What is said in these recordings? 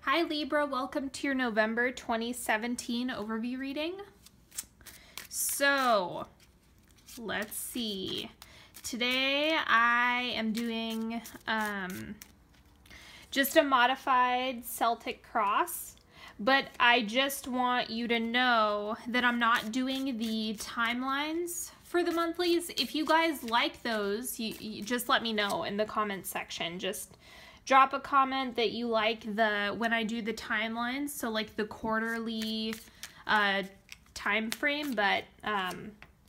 Hi Libra, welcome to your November 2017 overview reading. So, let's see. Today I am doing just a modified Celtic cross, but I just want you to know that I'm not doing the timelines for the monthlies. If you guys like those, you just let me know in the comments section. Just drop a comment that you like when I do the timelines, so like the quarterly time frame, but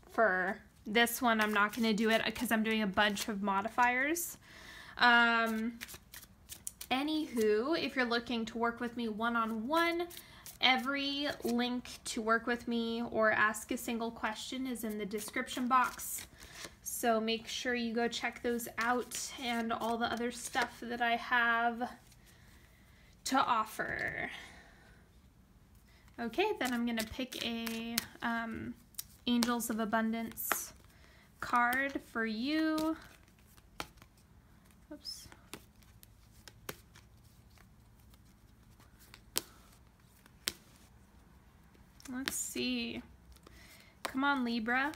for this one I'm not going to do it because I'm doing a bunch of modifiers. Anywho, if you're looking to work with me one-on-one, every link to work with me or ask a single question is in the description box. So make sure you go check those out and all the other stuff that I have to offer. Okay, then I'm going to pick a Angels of Abundance card for you. Oops. Let's see. Come on, Libra.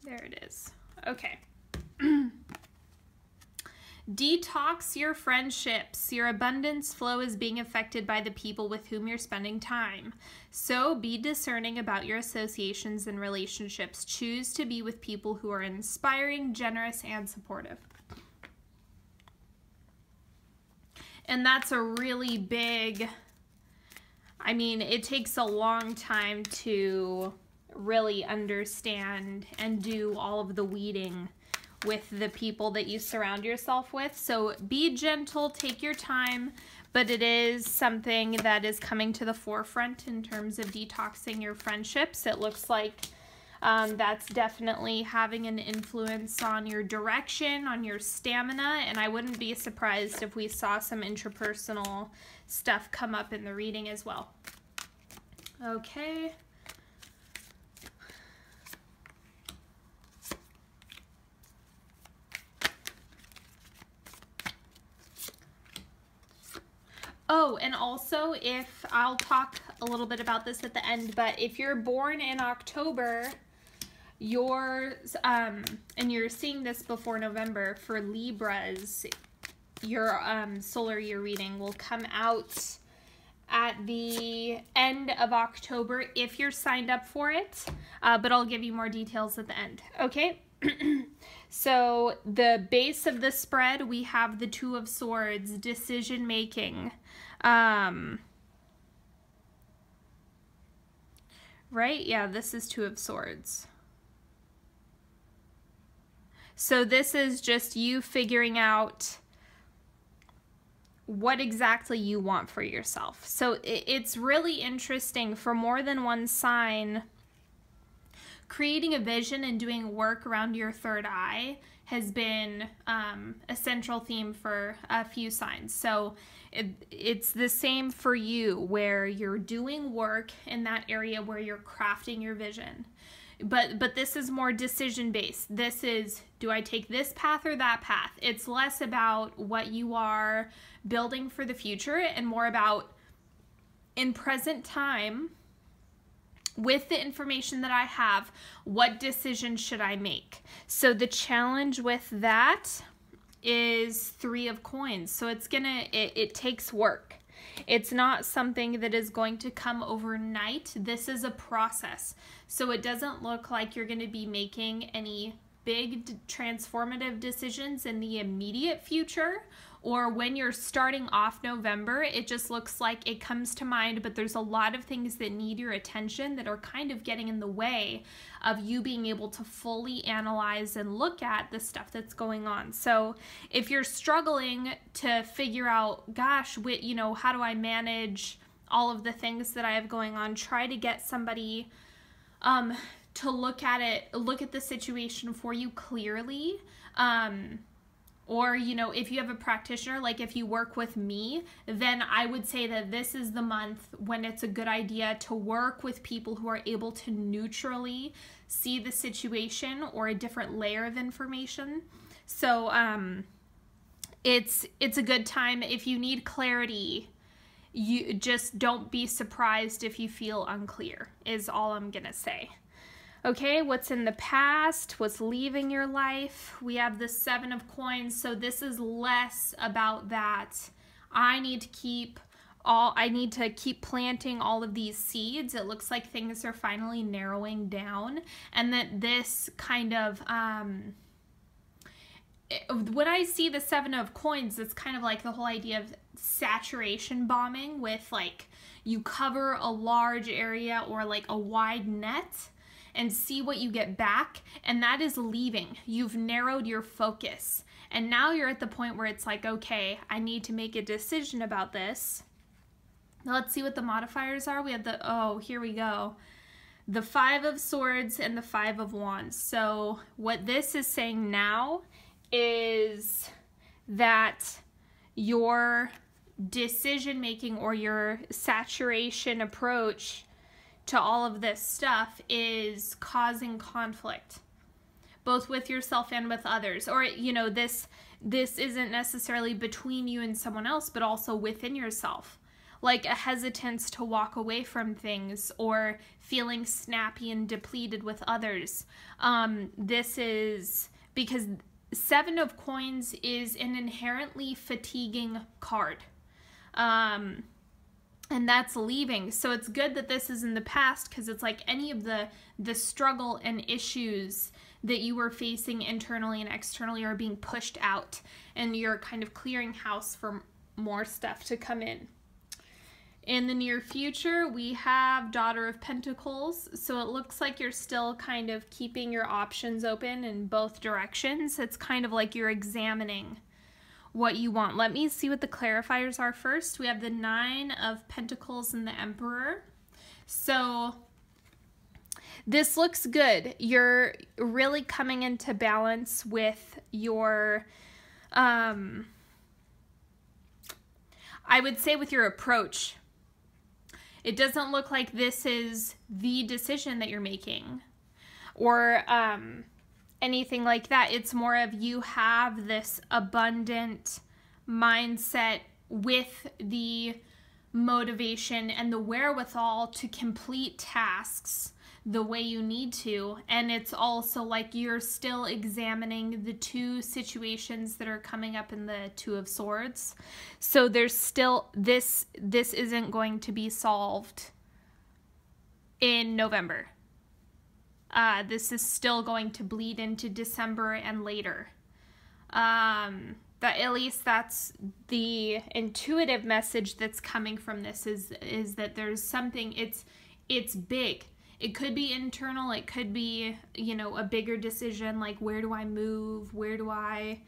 There it is. Okay. Detox your friendships. Your abundance flow is being affected by the people with whom you're spending time. So be discerning about your associations and relationships. Choose to be with people who are inspiring, generous, and supportive. And that's a really big, I mean, it takes a long time to really understand and do all of the weeding with the people that you surround yourself with. So be gentle, take your time, but it is something that is coming to the forefront in terms of detoxing your friendships. It looks like that's definitely having an influence on your direction, on your stamina, and I wouldn't be surprised if we saw some interpersonal stuff come up in the reading as well. Okay. Oh, and also, if I'll talk a little bit about this at the end, but if you're born in October, and you're seeing this before November, for Libras, your solar year reading will come out at the end of October if you're signed up for it, but I'll give you more details at the end. Okay. So the base of the spread, we have the Two of Swords, decision making. Right? Yeah, this is Two of Swords. So this is just you figuring out what exactly you want for yourself. So it's really interesting for more than one sign. Creating a vision and doing work around your third eye has been a central theme for a few signs. So it's the same for you, where you're doing work in that area where you're crafting your vision. But this is more decision based. This is, do I take this path or that path? It's less about what you are building for the future and more about, in present time, with the information that I have, what decision should I make? So the challenge with that is Three of Coins. So it takes work. It's not something that is going to come overnight. This is a process. So it doesn't look like you're going to be making any big transformative decisions in the immediate future, or when you're starting off November. It just looks like it comes to mind, but there's a lot of things that need your attention that are kind of getting in the way of you being able to fully analyze and look at the stuff that's going on. So if you're struggling to figure out, gosh, how do I manage all of the things that I have going on, try to get somebody to look at the situation for you clearly. Or, if you have a practitioner, like if you work with me, then I would say that this is the month when it's a good idea to work with people who are able to neutrally see the situation or a different layer of information. So It's a good time. If you need clarity, you just don't be surprised if you feel unclear, is all I'm gonna say. Okay, what's in the past? What's leaving your life? We have the 7 of Coins, so this is less about that. I need to keep planting all of these seeds. It looks like things are finally narrowing down, and that this kind of when I see the 7 of Coins, it's kind of like the whole idea of saturation bombing, with like you cover a large area or like a wide net and see what you get back, and that is leaving. You've narrowed your focus, and now you're at the point where it's like, okay, I need to make a decision about this. Now let's see what the modifiers are. We have the, oh, here we go. The 5 of Swords and the 5 of Wands. So what this is saying now is that your decision making or your saturation approach to all of this stuff is causing conflict, both with yourself and with others. Or, you know, this isn't necessarily between you and someone else, but also within yourself. Like a hesitance to walk away from things, or feeling snappy and depleted with others. This is because 7 of Coins is an inherently fatiguing card. And that's leaving. So it's good that this is in the past, because it's like any of the struggle and issues that you were facing internally and externally are being pushed out, and you're kind of clearing house for more stuff to come in. In the near future, we have Daughter of Pentacles. So it looks like you're still kind of keeping your options open in both directions. It's kind of like you're examining what you want. Let me see what the clarifiers are first. We have the 9 of Pentacles and the Emperor. So this looks good. You're really coming into balance with your, I would say with your approach. It doesn't look like this is the decision that you're making, or anything like that. It's more of you have this abundant mindset with the motivation and the wherewithal to complete tasks the way you need to. And it's also like you're still examining the 2 situations that are coming up in the 2 of Swords. So there's still this isn't going to be solved in November. This is still going to bleed into December and later. That at least that's the intuitive message that's coming from this, is that there's something, it's big. It could be internal, it could be, you know, a bigger decision, like where do I move, where do I,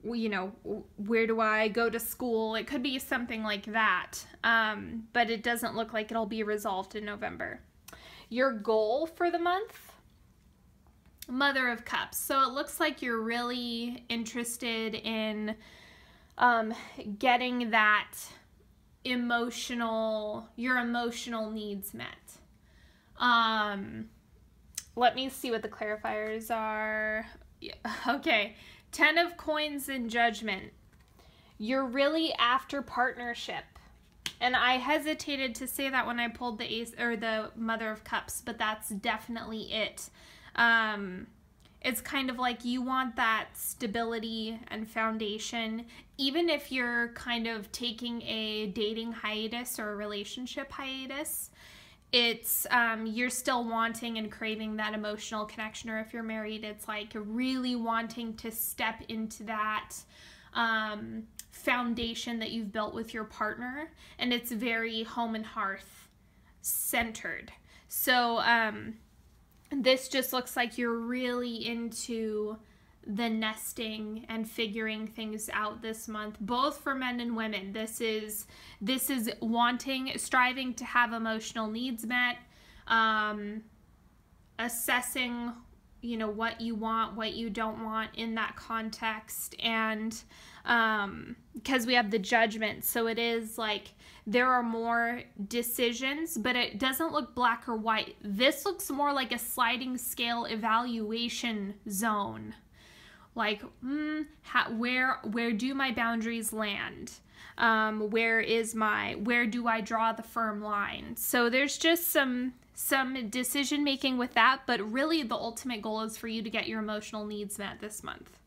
you know, where do I go to school? It could be something like that, but it doesn't look like it'll be resolved in November. Your goal for the month? Mother of Cups. So it looks like you're really interested in getting that your emotional needs met. Let me see what the clarifiers are. Yeah. Okay. 10 of Coins and Judgment. You're really after partnership. And I hesitated to say that when I pulled the Ace or the Mother of Cups, but that's definitely it. It's kind of like you want that stability and foundation, even if you're kind of taking a dating hiatus or a relationship hiatus. It's you're still wanting and craving that emotional connection, or if you're married, it's like really wanting to step into that foundation that you've built with your partner, and it's very home and hearth centered. So this just looks like you're really into the nesting and figuring things out this month, both for men and women. This is striving to have emotional needs met, assessing, you know, what you want, what you don't want in that context. And because we have the Judgment, so it is like there are more decisions, but it doesn't look black or white. This looks more like a sliding scale evaluation zone, Like, where do my boundaries land? Where do I draw the firm line? So there's just some decision making with that, but really the ultimate goal is for you to get your emotional needs met this month.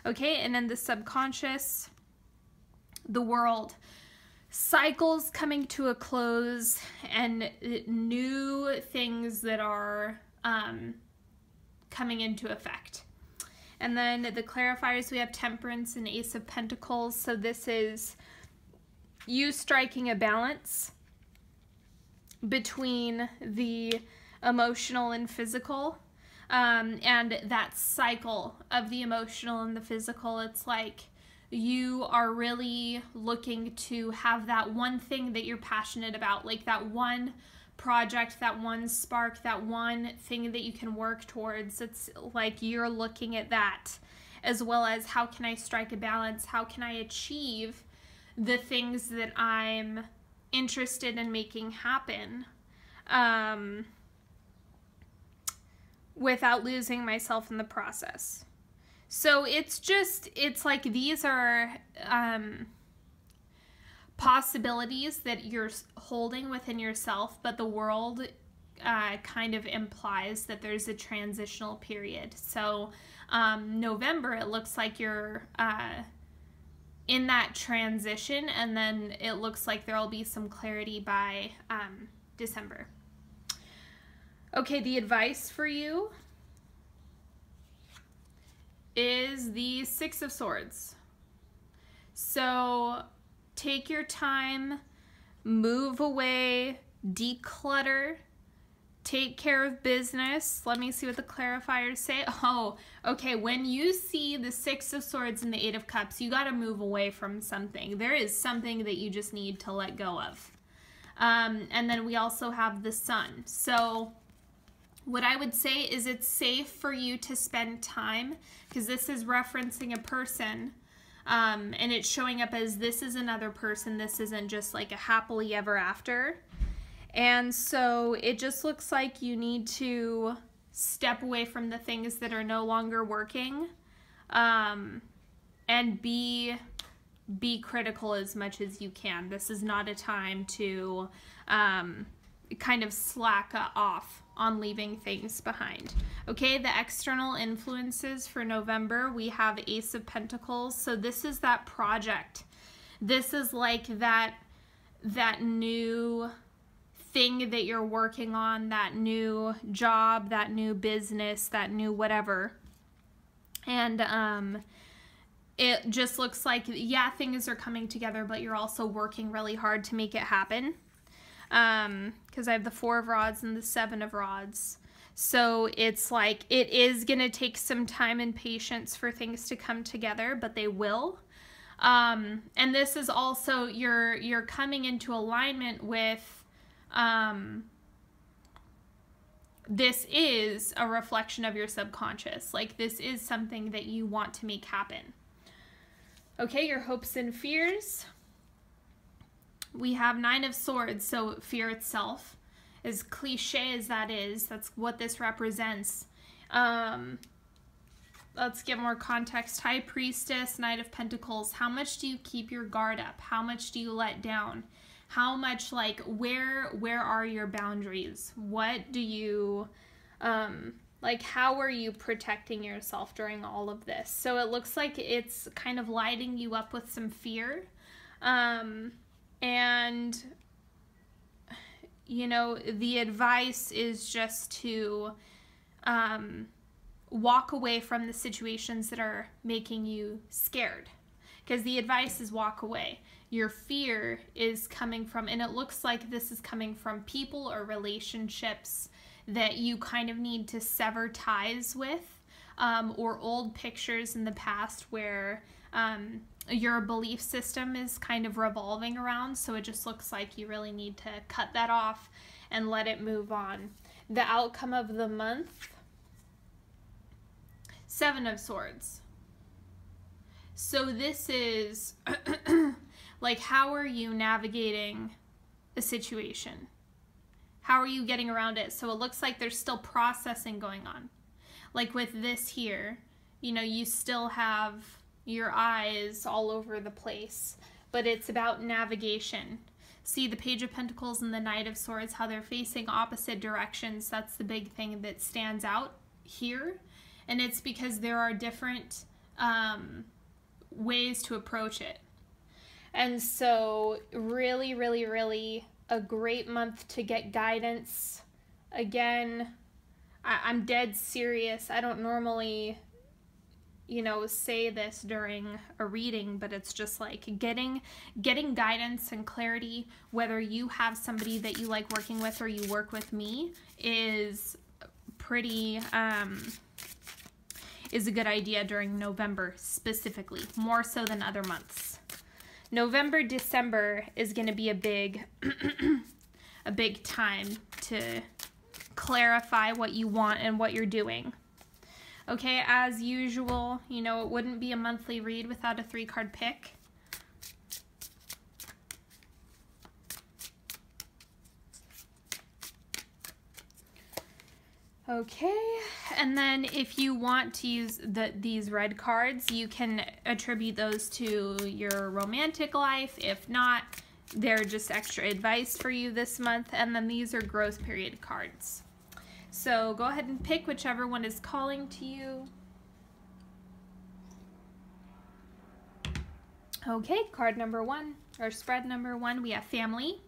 Okay, and then the subconscious, the world, cycles coming to a close, and new things that are coming into effect. And then the clarifiers, we have Temperance and Ace of Pentacles. So this is you striking a balance between the emotional and physical, and that cycle of the emotional and the physical. It's like you are really looking to have that one thing that you're passionate about, like that one project, that one spark, that one thing that you can work towards. It's like you're looking at that, as well as how can I strike a balance? How can I achieve the things that I'm interested in making happen without losing myself in the process? So it's like these are possibilities that you're holding within yourself, but the world kind of implies that there's a transitional period. So November, it looks like you're in that transition, and then it looks like there will be some clarity by December. Okay, the advice for you is the Six of Swords. So take your time, move away, declutter, take care of business. Let me see what the clarifiers say. Oh, okay, when you see the Six of Swords and the Eight of Cups, you got to move away from something. There is something that you just need to let go of. And then we also have the Sun. So what I would say is it's safe for you to spend time, because this is referencing a person, and it's showing up as this is another person. This isn't just like a happily ever after. And so it just looks like you need to step away from the things that are no longer working, and be critical as much as you can. This is not a time to kind of slack off on leaving things behind. Okay, the external influences for November, we have Ace of Pentacles. So this is that project. This is like that new thing that you're working on, that new job, that new business, that new whatever. And it just looks like, yeah, things are coming together, but you're also working really hard to make it happen. Because I have the Four of Rods and the Seven of Rods. So it's like it is going to take some time and patience for things to come together, but they will. And this is also, you're coming into alignment with, this is a reflection of your subconscious. Like this is something that you want to make happen. Okay, your hopes and fears. We have Nine of Swords, so fear itself, as cliche as that is, that's what this represents. Let's get more context. High Priestess, Knight of Pentacles. How much do you keep your guard up? How much do you let down? How much, like, where are your boundaries? What do you, like, how are you protecting yourself during all of this? So it looks like it's kind of lighting you up with some fear. And, you know, the advice is just to walk away from the situations that are making you scared. Because the advice is walk away. Your fear is coming from, and it looks like this is coming from people or relationships that you kind of need to sever ties with, or old pictures in the past where your belief system is kind of revolving around. So it just looks like you really need to cut that off and let it move on. The outcome of the month, Seven of Swords. So this is like, how are you navigating a situation? How are you getting around it? So it looks like there's still processing going on. Like with this here, you know, you still have your eyes all over the place, but it's about navigation. See the Page of Pentacles and the Knight of Swords, how they're facing opposite directions. That's the big thing that stands out here. And it's because there are different ways to approach it. And so really, really, really a great month to get guidance. Again, I'm dead serious. I don't normally, you know, say this during a reading, but it's just like getting guidance and clarity, whether you have somebody that you like working with or you work with me, is pretty, is a good idea during November specifically, more so than other months. November, December is going to be a big, a big time to clarify what you want and what you're doing. Okay, as usual, you know, it wouldn't be a monthly read without a 3-card pick. Okay, and then if you want to use these red cards, you can attribute those to your romantic life. If not, they're just extra advice for you this month. And then these are growth period cards. So go ahead and pick whichever one is calling to you. Okay, card number 1, or spread number 1, we have family,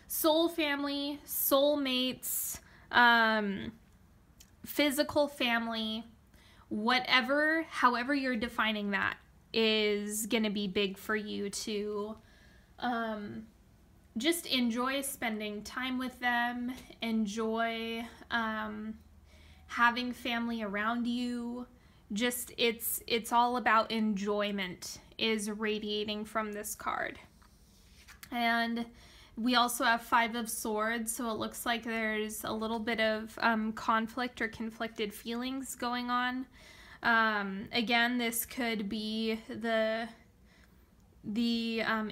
soul family, soulmates, physical family, whatever, however you're defining that, is going to be big for you to just enjoy spending time with them, enjoy having family around you. Just it's all about enjoyment is radiating from this card. And we also have 5 of Swords, so it looks like there's a little bit of conflict or conflicted feelings going on. Again, this could be the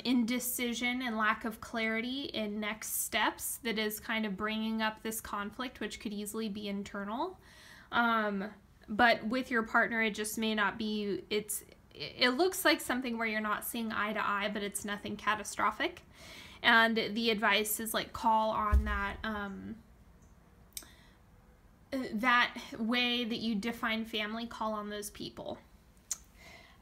indecision and lack of clarity in next steps that is kind of bringing up this conflict, which could easily be internal. But with your partner, it just may not be, it looks like something where you're not seeing eye to eye, but it's nothing catastrophic. And the advice is like call on that, that way that you define family, call on those people.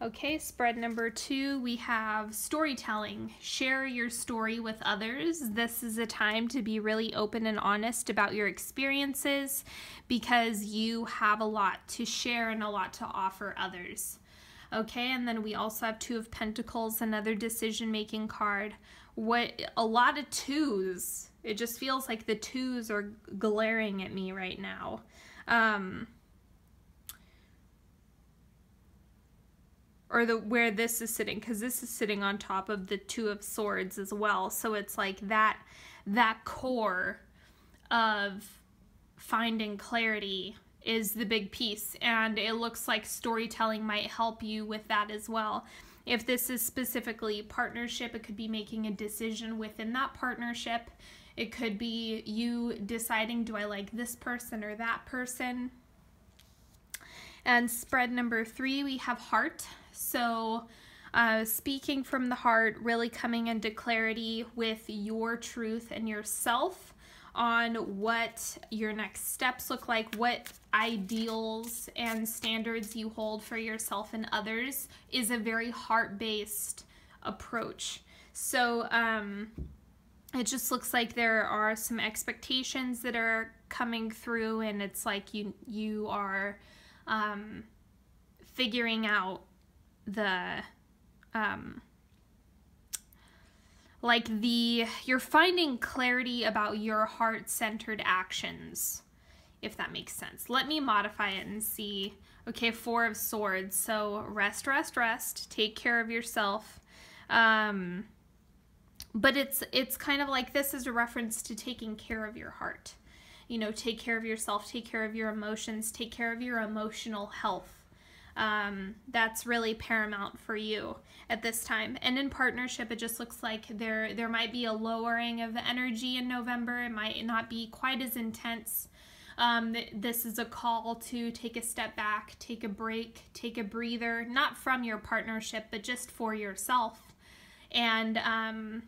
Okay, spread number 2, we have storytelling. Share your story with others. This is a time to be really open and honest about your experiences because you have a lot to share and a lot to offer others. Okay, and then we also have 2 of Pentacles, another decision-making card. A lot of 2s. It just feels like the 2s are glaring at me right now. Or where this is sitting, because this is sitting on top of the 2 of Swords as well. So it's like that core of finding clarity is the big piece, and it looks like storytelling might help you with that as well. If this is specifically partnership, it could be making a decision within that partnership. It could be you deciding, do I like this person or that person? And spread number 3, we have heart. So speaking from the heart, really coming into clarity with your truth and yourself on what your next steps look like, what ideals and standards you hold for yourself and others is a very heart-based approach. So it just looks like there are some expectations that are coming through, and it's like you are figuring out you're finding clarity about your heart-centered actions, if that makes sense. Let me modify it and see. Okay, 4 of Swords. So rest, rest, rest. Take care of yourself. But it's kind of like this is a reference to taking care of your heart. You know, take care of yourself, take care of your emotions, take care of your emotional health. That's really paramount for you at this time. And in partnership, it just looks like there might be a lowering of the energy in November. It might not be quite as intense. This is a call to take a step back, take a break, take a breather, not from your partnership, but just for yourself. And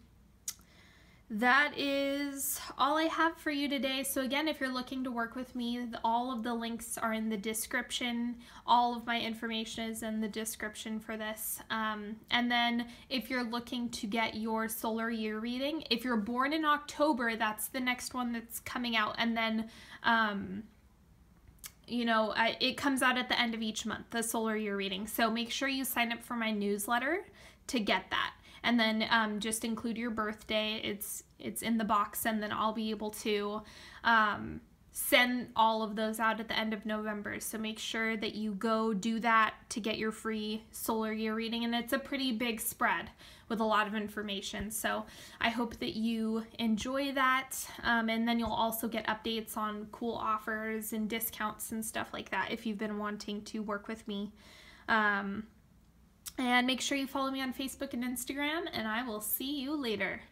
that is all I have for you today. So again, if you're looking to work with me, all of the links are in the description. All of my information is in the description for this. And then if you're looking to get your solar year reading, if you're born in October, that's the next one that's coming out. And then, you know, it comes out at the end of each month, the solar year reading. So make sure you sign up for my newsletter to get that. And then just include your birthday. It's in the box, and then I'll be able to send all of those out at the end of November. So make sure that you go do that to get your free solar year reading. And it's a pretty big spread with a lot of information. So I hope that you enjoy that. And then you'll also get updates on cool offers and discounts and stuff like that if you've been wanting to work with me. And make sure you follow me on Facebook and Instagram, and I will see you later.